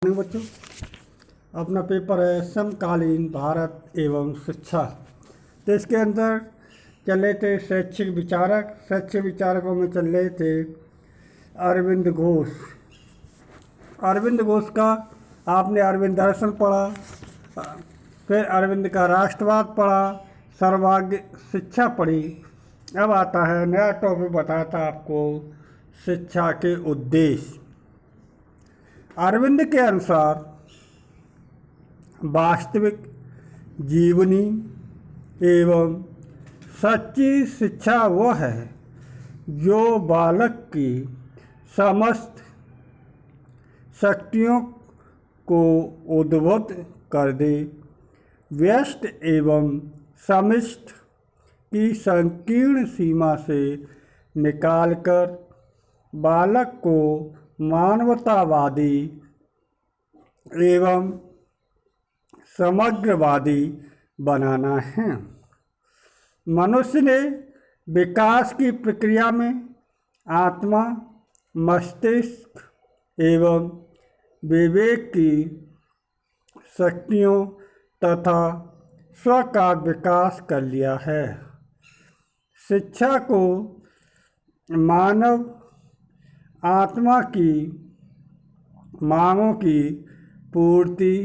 बच्चों, अपना पेपर है समकालीन भारत एवं शिक्षा। तो इसके अंदर चल रहे थे शैक्षिक विचारकों में चल रहे थे अरविंद घोष। अरविंद घोष का आपने अरविंद दर्शन पढ़ा, फिर अरविंद का राष्ट्रवाद पढ़ा, सर्वज्ञ शिक्षा पढ़ी। अब आता है नया टॉपिक, बताता आपको शिक्षा के उद्देश्य। अरविंद के अनुसार वास्तविक जीवनी एवं सच्ची शिक्षा वह है जो बालक की समस्त शक्तियों को उद्बुद्ध कर दे, व्यस्त एवं समिष्ट की संकीर्ण सीमा से निकालकर बालक को मानवतावादी एवं समग्रवादी बनाना है। मनुष्य ने विकास की प्रक्रिया में आत्मा, मस्तिष्क एवं विवेक की शक्तियों तथा स्व का विकास कर लिया है। शिक्षा को मानव आत्मा की मांगों की पूर्ति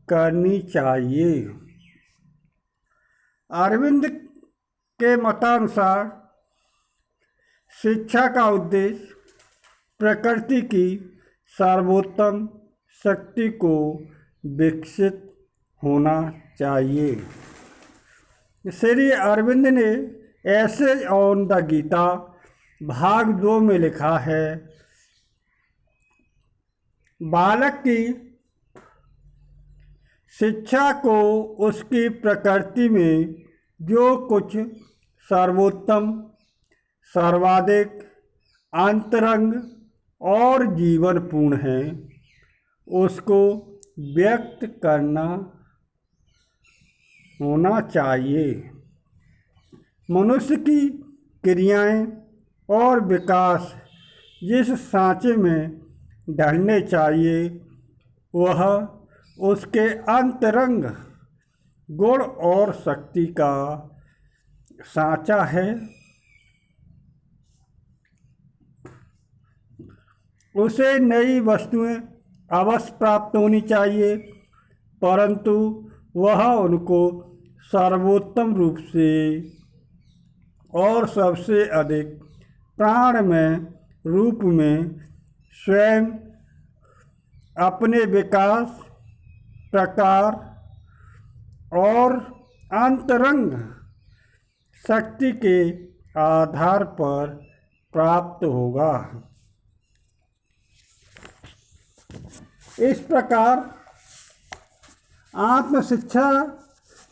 करनी चाहिए। अरविंद के मतानुसार शिक्षा का उद्देश्य प्रकृति की सर्वोत्तम शक्ति को विकसित होना चाहिए। श्री अरविंद ने एसेज ऑन द गीता भाग 2 में लिखा है, बालक की शिक्षा को उसकी प्रकृति में जो कुछ सर्वोत्तम, सर्वाधिक, अंतरंग और जीवनपूर्ण है उसको व्यक्त करना होना चाहिए। मनुष्य की क्रियाएं और विकास जिस सांचे में ढलने चाहिए वह उसके अंतरंग गुण और शक्ति का सांचा है। उसे नई वस्तुएं अवश्य प्राप्त होनी चाहिए, परंतु वह उनको सर्वोत्तम रूप से और सबसे अधिक प्राणमय रूप में स्वयं अपने विकास, प्रकार और अंतरंग शक्ति के आधार पर प्राप्त होगा। इस प्रकार आत्मशिक्षा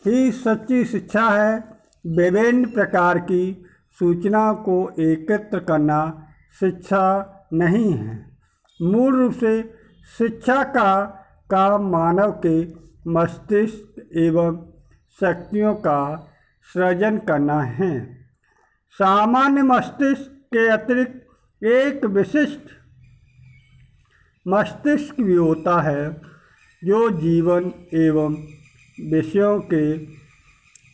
ही सच्ची शिक्षा है। विभिन्न प्रकार की सूचनाओं को एकत्र करना शिक्षा नहीं है। मूल रूप से शिक्षा का काम मानव के मस्तिष्क एवं शक्तियों का सृजन करना है। सामान्य मस्तिष्क के अतिरिक्त एक विशिष्ट मस्तिष्क भी होता है जो जीवन एवं विषयों के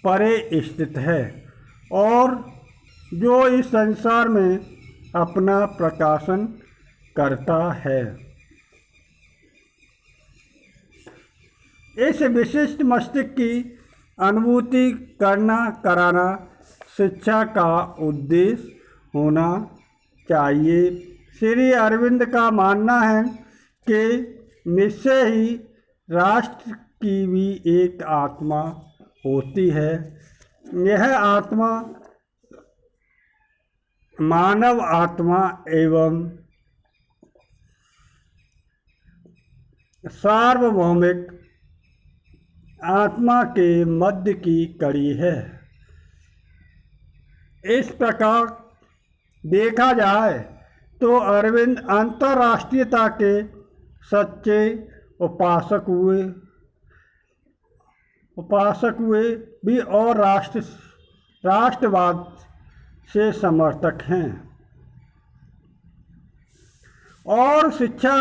परे स्थित है और जो इस संसार में अपना प्रकाशन करता है। इस विशिष्ट मस्तिष्क की अनुभूति कराना शिक्षा का उद्देश्य होना चाहिए। श्री अरविंद का मानना है कि निश्चय ही राष्ट्र की भी एक आत्मा होती है। यह आत्मा मानव आत्मा एवं सार्वभौमिक आत्मा के मध्य की कड़ी है। इस प्रकार देखा जाए तो अरविंद अंतर्राष्ट्रीयता के सच्चे उपासक हुए भी और राष्ट्रवाद से समर्थक हैं और शिक्षा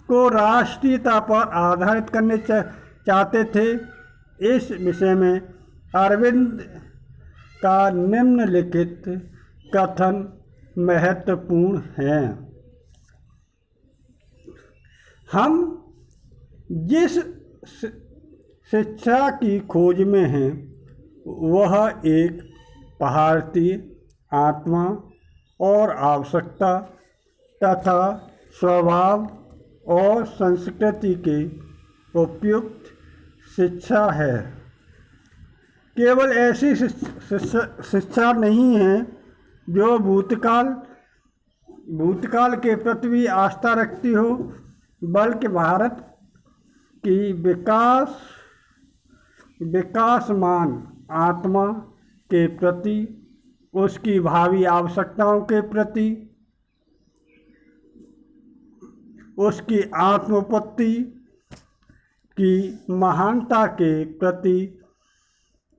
को राष्ट्रीयता पर आधारित करने चाहते थे। इस विषय में अरविंद का निम्नलिखित कथन महत्वपूर्ण है। हम जिस शिक्षा की खोज में हैं वह एक भारतीय आत्मा और आवश्यकता तथा स्वभाव और संस्कृति के उपयुक्त शिक्षा है। केवल ऐसी शिक्षा नहीं है जो भूतकाल के प्रति भी आस्था रखती हो, बल्कि भारत की विकासमान आत्मा के प्रति, उसकी भावी आवश्यकताओं के प्रति, उसकी आत्मोपत्ति की महानता के प्रति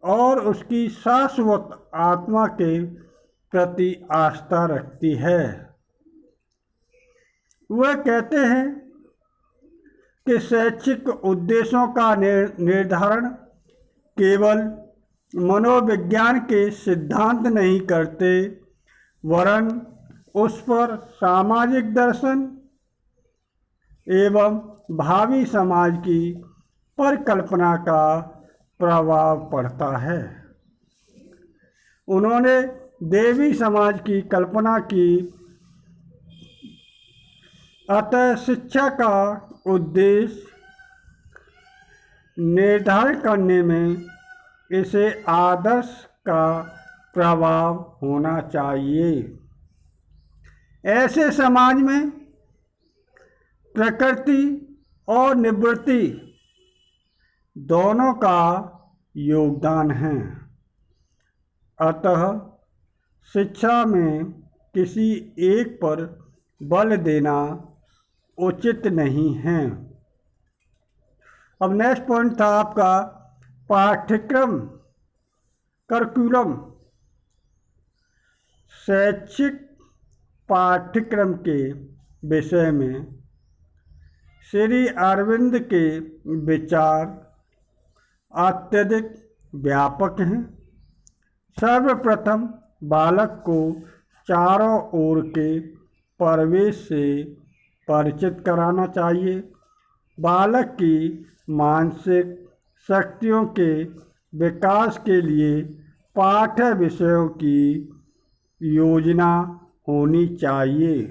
और उसकी शाश्वत आत्मा के प्रति आस्था रखती है। वह कहते हैं कि शैक्षिक उद्देश्यों का निर्धारण केवल मनोविज्ञान के सिद्धांत नहीं करते, वरन उस पर सामाजिक दर्शन एवं भावी समाज की परिकल्पना का प्रभाव पड़ता है। उन्होंने देवी समाज की कल्पना की, अतः शिक्षा का उद्देश्य निर्धारित करने में इसे आदर्श का प्रभाव होना चाहिए। ऐसे समाज में प्रकृति और निवृत्ति दोनों का योगदान है। अतः शिक्षा में किसी एक पर बल देना उचित नहीं है। अब नेक्स्ट पॉइंट था आपका पाठ्यक्रम, करिकुलम। शैक्षिक पाठ्यक्रम के विषय में श्री अरविंद के विचार अत्यधिक व्यापक हैं। सर्वप्रथम बालक को चारों ओर के परिवेश से परिचित कराना चाहिए। बालक की मानसिक शक्तियों के विकास के लिए पाठ्य विषयों की योजना होनी चाहिए।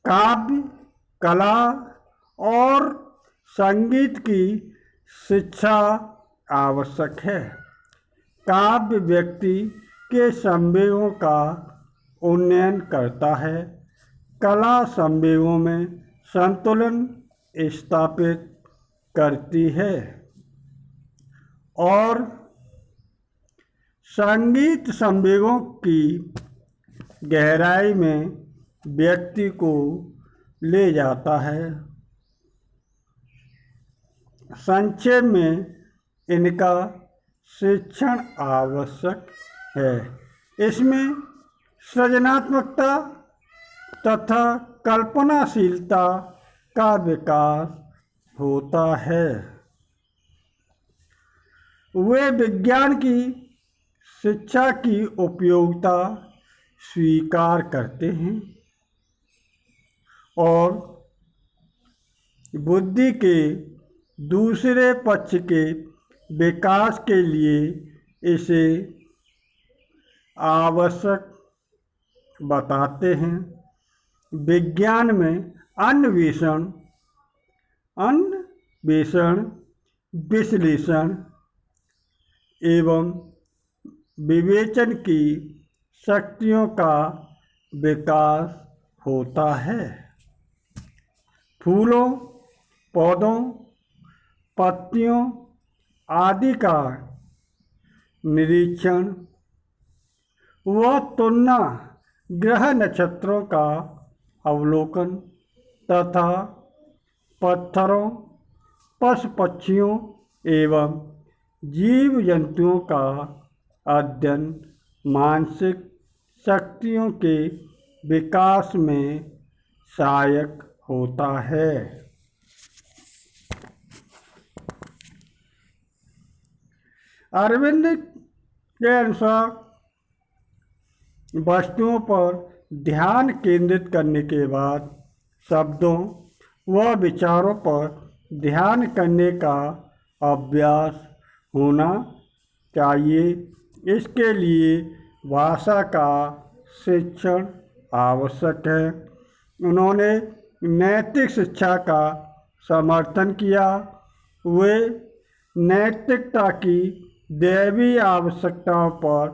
काव्य, कला और संगीत की शिक्षा आवश्यक है। काव्य व्यक्ति के संवेगों का उन्नयन करता है। कला संवेगों में संतुलन स्थापित करती है और संगीत संवेगों की गहराई में व्यक्ति को ले जाता है। संक्षेप में इनका शिक्षण आवश्यक है। इसमें सृजनात्मकता तथा कल्पनाशीलता का विकास होता है। वे विज्ञान की शिक्षा की उपयोगिता स्वीकार करते हैं और बुद्धि के दूसरे पक्ष के विकास के लिए इसे आवश्यक बताते हैं। विज्ञान में अन्वेषण, विश्लेषण एवं विवेचन की शक्तियों का विकास होता है। फूलों, पौधों, पत्तियों आदि का निरीक्षण व तुलना, ग्रह नक्षत्रों का अवलोकन तथा पत्थरों, पशु पक्षियों एवं जीव जंतुओं का अध्ययन मानसिक शक्तियों के विकास में सहायक होता है। अरविंद के अनुसार वस्तुओं पर ध्यान केंद्रित करने के बाद शब्दों व विचारों पर ध्यान करने का अभ्यास होना चाहिए। इसके लिए भाषा का शिक्षण आवश्यक है। उन्होंने नैतिक शिक्षा का समर्थन किया। वे नैतिकता की दैवी आवश्यकताओं पर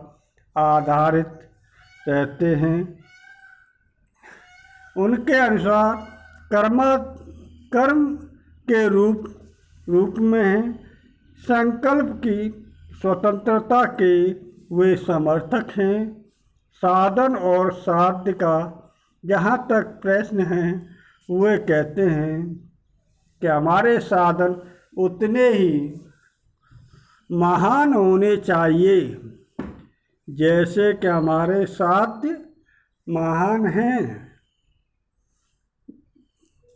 आधारित रहते हैं। उनके अनुसार कर्म के रूप में संकल्प की स्वतंत्रता के वे समर्थक हैं। साधन और साध्य का जहाँ तक प्रश्न है, वे कहते हैं कि हमारे साधन उतने ही महान होने चाहिए जैसे कि हमारे साध्य महान हैं,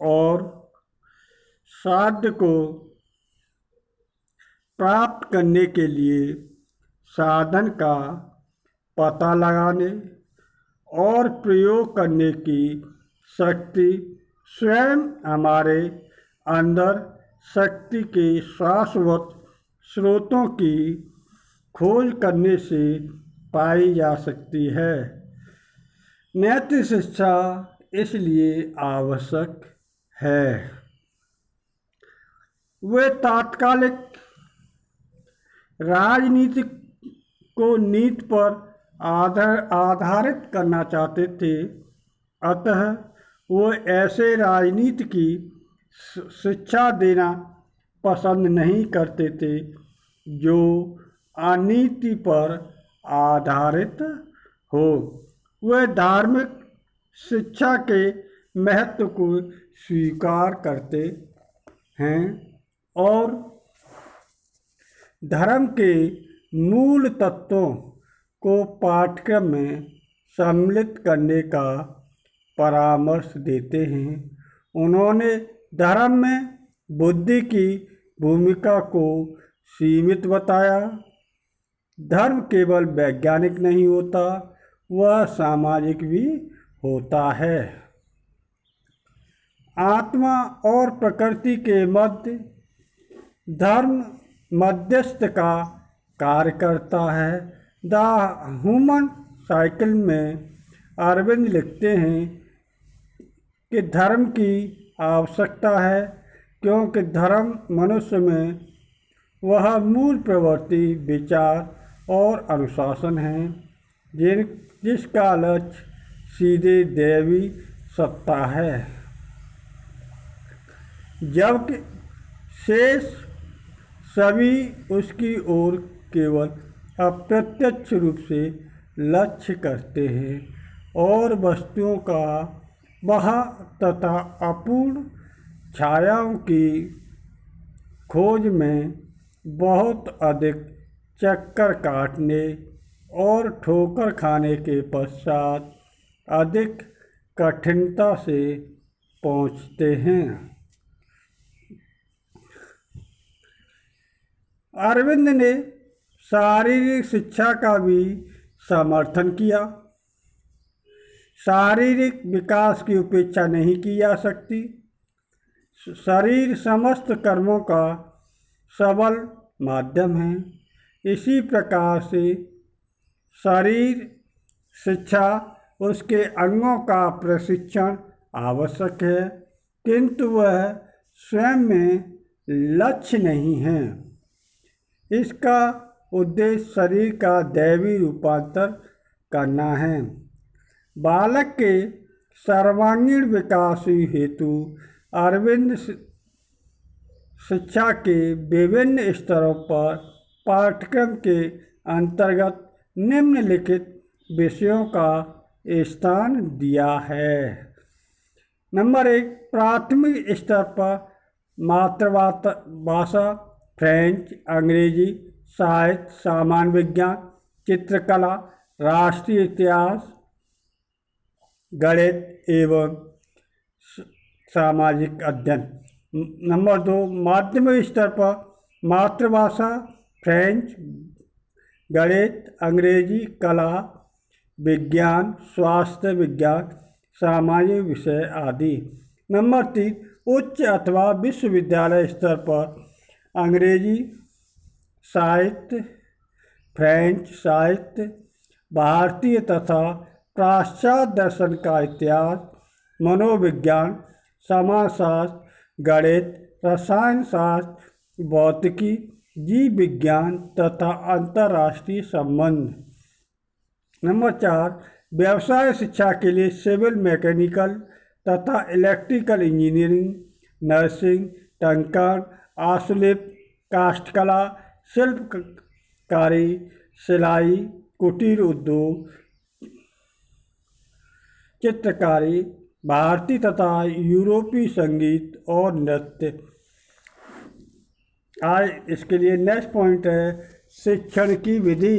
और साध्य को प्राप्त करने के लिए साधन का पता लगाने और प्रयोग करने की शक्ति स्वयं हमारे अंदर शक्ति के शाश्वत स्रोतों की खोज करने से पाई जा सकती है। नैतिक शिक्षा इसलिए आवश्यक है। वे तात्कालिक राजनीति को नीति पर आधारित करना चाहते थे। अतः वो ऐसे राजनीति की शिक्षा देना पसंद नहीं करते थे जो अनीति पर आधारित हो। वे धार्मिक शिक्षा के महत्व को स्वीकार करते हैं और धर्म के मूल तत्वों को पाठ्यक्रम में सम्मिलित करने का परामर्श देते हैं। उन्होंने धर्म में बुद्धि की भूमिका को सीमित बताया। धर्म केवल वैज्ञानिक नहीं होता, वह सामाजिक भी होता है। आत्मा और प्रकृति के मध्य धर्म मध्यस्थ का कार्य करता है। द ह्यूमन साइकिल में अरविंद लिखते हैं कि धर्म की आवश्यकता है क्योंकि धर्म मनुष्य में वह मूल प्रवृत्ति, विचार और अनुशासन है जिसका लक्ष्य सीधे दैवी सत्ता है, जबकि शेष सभी उसकी ओर केवल अप्रत्यक्ष रूप से लक्ष्य करते हैं और वस्तुओं का वह तथा अपूर्ण छायाओं की खोज में बहुत अधिक चक्कर काटने और ठोकर खाने के पश्चात अधिक कठिनता से पहुंचते हैं। अरविंद ने शारीरिक शिक्षा का भी समर्थन किया। शारीरिक विकास की उपेक्षा नहीं की जा सकती। शरीर समस्त कर्मों का सबल माध्यम है। इसी प्रकार से शरीर शिक्षा उसके अंगों का प्रशिक्षण आवश्यक है, किंतु वह स्वयं में लक्ष्य नहीं है। इसका उद्देश्य शरीर का दैवी रूपांतर करना है। बालक के सर्वांगीण विकास हेतु अरविंद शिक्षा के विभिन्न स्तरों पर पाठ्यक्रम के अंतर्गत निम्नलिखित विषयों का स्थान दिया है। नंबर 1, प्राथमिक स्तर पर मातृभाषा फ्रेंच, अंग्रेजी, साहित्य, सामान्य विज्ञान, चित्रकला, राष्ट्रीय इतिहास, गणित एवं सामाजिक अध्ययन। नंबर 2, माध्यमिक स्तर पर मातृभाषा, फ्रेंच, गणित, अंग्रेजी, कला, विज्ञान, स्वास्थ्य विज्ञान, सामाजिक विषय आदि। नंबर 3, उच्च अथवा विश्वविद्यालय स्तर पर अंग्रेजी साहित्य, फ्रेंच साहित्य, भारतीय तथा पाश्चात्य दर्शन का इतिहास, मनोविज्ञान, समाजशास्त्र, गणित, रसायन शास्त्र, भौतिकी, जीव विज्ञान तथा अंतर्राष्ट्रीय संबंध। नंबर 4, व्यवसाय शिक्षा के लिए सिविल, मैकेनिकल तथा इलेक्ट्रिकल इंजीनियरिंग, नर्सिंग, टंकन, आशुलिप, काष्ठकला, शिल्पकारी, सिलाई, कुटीर उद्योग, चित्रकारी, भारतीय तथा यूरोपीय संगीत और नृत्य। आज इसके लिए नेक्स्ट पॉइंट है शिक्षण की विधि।